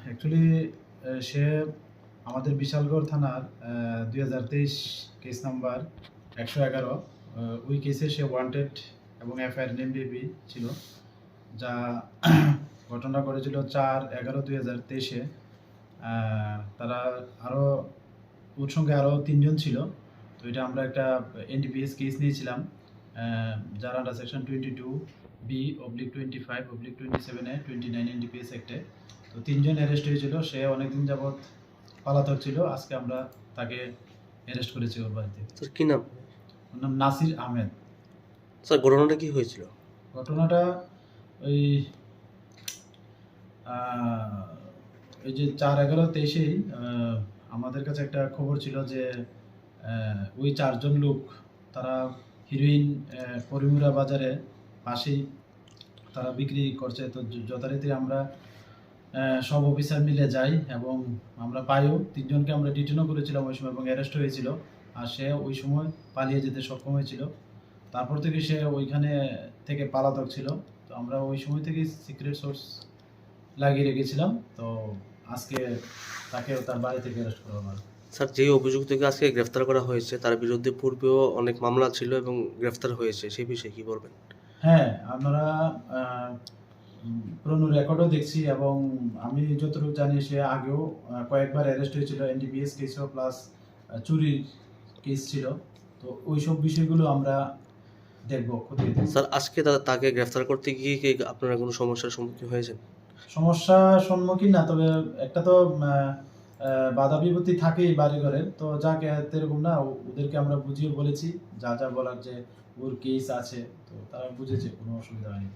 Actually সে আমাদের বিশালগড় থানার 2023 case number 111 ওই কেসে সে ওয়ান্টেড এবং এফআইআর নেম বেবি ছিল, যা ঘটনা করেছিল 4/11/2023-এ। তারা আরও ওর সঙ্গে আরও 3 জন ছিল। তো এটা আমরা একটা এনডিপিএস কেস নিয়েছিলাম, যার আন্ডার সেকশন 22B/25/27-এ 29 এনডিপিএস অ্যাক্টে। তো 3 জন অ্যারেস্ট হয়েছিল। সে অনেকদিন যাবৎ পলাতক ছিল। আজকে আমরা তাকে অ্যারেস্ট করেছি ওর বাড়িতে। স্যার কি নাম? ওর নাম নাসির আহমেদ। স্যার ঘটনাটা কি হয়েছিল? ঘটনাটা ওই যে 4/11/23-এই আমাদের কাছে একটা খবর ছিল যে ওই 4 জন লোক তারা হিরোইন পরিমুরা বাজারে পাশেই তারা বিক্রি করছে। তো যথারীতি আমরা সব অফিসার মিলে যাই এবং আমরা পাইও 3 জনকে আমরা ডিটেনও করেছিলাম ওই সময় এবং অ্যারেস্ট হয়েছিল। আর সে ওই সময় পালিয়ে যেতে সক্ষম হয়েছিল। তারপর থেকে সে ওইখানে থেকে পলাতক ছিল। তো আমরা ওই সময় থেকে সিক্রেট সোর্স লাগিয়ে রেখেছিলাম। তো আজকে তাকে তার বাড়ি থেকে অ্যারেস্ট করা হলো। স্যার যে অভিযুক্তকে আজকে গ্রেফতার করা হয়েছে তার বিরুদ্ধে পূর্বেও অনেক মামলা ছিল এবং গ্রেফতার হয়েছে, সেই বিষয়ে কি বলবেন? হ্যাঁ, আমরা পুরনো রেকর্ডও দেখছি এবং আমি যতটুকু জানি সে আগেও কয়েকবার অ্যারেস্ট হয়েছিল। এনডিপিএস কেসও প্লাস চুরির কেস ছিল। তো ওইসব বিষয়গুলো আমরা দেখব খতিয়ে দেখব। স্যার আজকে তাকে গ্রেফতার করতে গিয়ে কি আপনারা কোনো সমস্যার সম্মুখীন হয়েছেন? সমস্যার সম্মুখীন না, তবে একটা তো বাধা বিপত্তি থাকেই বাড়িঘরের। তো যাকে এরকম না, ওদেরকে আমরা বুঝিয়ে বলেছি যা যা বলার, যে ওর কেস আছে, তো তারা বুঝেছে, কোনো অসুবিধা হয়নি।